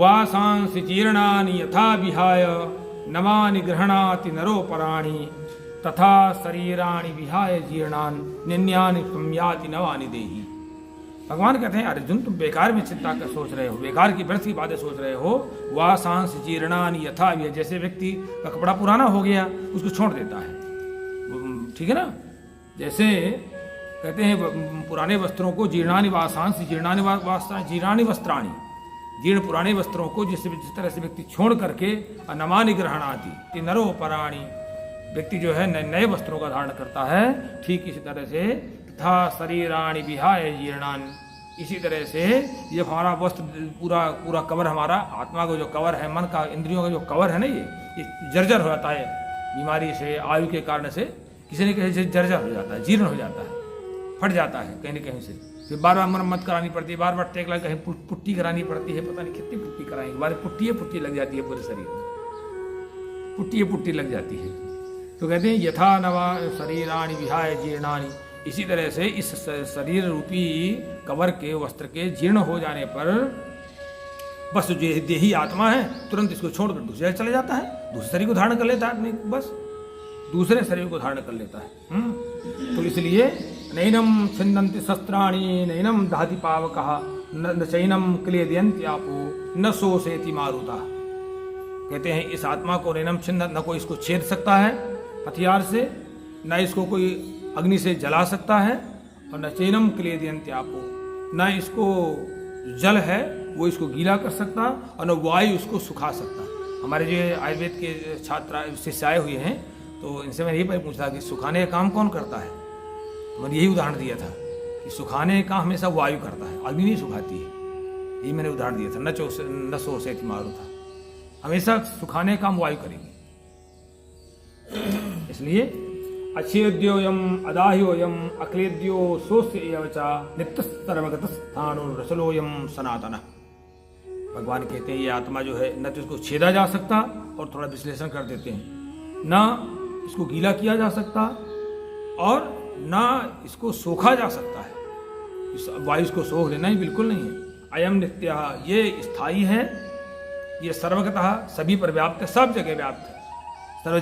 वासांसि जीर्णानि यथा विहाय नवानि गृह्णाति नरोपराणि तथा शरीराणि विहाय जीर्णान निन्यानि संयाति नवानि देहि। भगवान कहते हैं अर्जुन तुम बेकार में चिंता कर सोच रहे हो, बेकार की व्यर्थ की बातें सोच रहे हो। वासांस जीर्णानि यथा विहाय, जैसे व्यक्ति का कपड़ा पुराना हो गया उसको छोड़ देता है, ठीक है ना। जैसे कहते हैं पुराने वस्त्रों को जीर्णानि वासांस जीर्णानि वस्त्राणि, जीर्ण पुराने वस्त्रों को जिस तरह से व्यक्ति छोड़ करके नवानि गृह्णाति नरोपराणि, व्यक्ति जो है नए वस्त्रों का धारण करता है, ठीक इसी तरह से तथा शरीराणि विहाय जीर्णान, इसी तरह से जब हमारा वस्त्र पूरा कवर, हमारा आत्मा का जो कवर है, मन का इंद्रियों का जो कवर है ना, ये जर्जर हो जाता है बीमारी से, आयु के कारण से किसी न किसी से जर्जर हो जाता है, जीर्ण हो जाता है, फट जाता है कहीं न कहीं से, फिर बार बार मरम्मत करानी पड़ती है, बार बार टेक लगा, कहीं पुट्टी करानी पड़ती है, पता नहीं कितनी पुट्टी कराएंगे, बार पुट्टी लग जाती है पूरे शरीर में, पुट्टी लग जाती है। तो कहते हैं यथा नवा शरीराणि विहाय जीर्णानि, इसी तरह से इस शरीर रूपी कवर के वस्त्र के जीर्ण हो जाने पर बस जो देही आत्मा है तुरंत इसको छोड़कर दूसरे जगह चले जाता है, दूसरे शरीर को धारण कर लेता है आदमी, बस दूसरे शरीर को धारण कर लेता है। तो इसलिए नैनम छिन्दन्ति शस्त्राणि नैनम दहति पावकः न चैनम क्लेदयन्ति आपो न शोषयति मारुता। कहते हैं इस आत्मा को नैनम छिन्दन्ति, न कोई इसको छेद सकता है हथियार से, न इसको कोई अग्नि से जला सकता है, और न चैनम क्लेदयन्ति आपो, न इसको जल है वो इसको गीला कर सकता, और न वायु उसको सुखा सकता। हमारे जो आयुर्वेद के छात्र शिष्य आए हुए हैं तो इनसे मैंने यही पूछा कि सुखाने का काम कौन करता है, तो मैंने यही उदाहरण दिया था कि सुखाने का हमेशा वायु करता है, अग्नि नहीं सुखाती है, यही मैंने उदाहरण दिया था। न शोषयति मारुता, हमेशा सुखाने का काम वायु करेंगे। इसलिए अच्छेद्योयम अदाह्योयम अक्लेद्यो सोस्य एव च नित्य सर्वगत स्थानो रसलोयम सनातन। भगवान कहते हैं ये आत्मा जो है न तो इसको छेदा जा सकता, और थोड़ा विश्लेषण कर देते हैं, न इसको गीला किया जा सकता और न इसको सोखा जा सकता है। इस वायु को सोख लेना ही बिल्कुल नहीं है। अयम नित्य, ये स्थायी है, ये सर्वगतः सभी पर व्याप्त है, सब जगह व्याप्त है, सर्व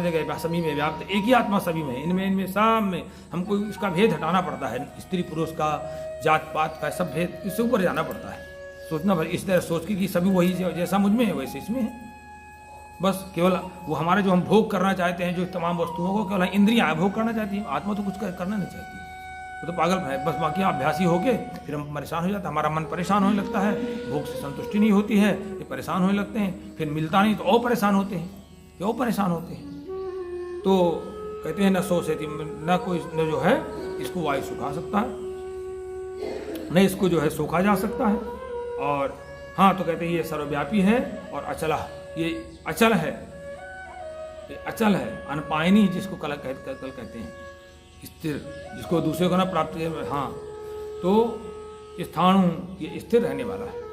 जगह सभी में व्याप्त, एक ही आत्मा सभी में, इनमें सब में हमको इसका भेद हटाना पड़ता है, स्त्री पुरुष का, जात पात का सब भेद, इससे ऊपर जाना पड़ता है, सोचना भर इस तरह सोच के कि सभी वही जैसा मुझ में है वैसे इसमें है। बस केवल वो हमारे जो हम भोग करना चाहते हैं, जो तमाम वस्तुओं को केवल इंद्रियां भोग करना चाहती हैं, आत्मा तो कुछ करना नहीं चाहती, वो तो पागल है। बस बाकी अभ्यासी होके फिर हम परेशान हो जाते हैं, हमारा मन परेशान होने लगता है, भोग से संतुष्टि नहीं होती है, ये परेशान होने लगते हैं, फिर मिलता नहीं तो और परेशान होते हैं, क्यों परेशान होते हैं। तो कहते हैं न शोषयति, न कोई न जो है इसको वायु सुखा सकता है, न इसको जो है सोखा जा सकता है। और हाँ, तो कहते हैं ये सर्वव्यापी है और अचला, ये अचल है, ये अचल है, अनपायनी जिसको कल कहते हैं, स्थिर, जिसको दूसरे को ना प्राप्त, हाँ, तो स्थाणु ये स्थिर रहने वाला है।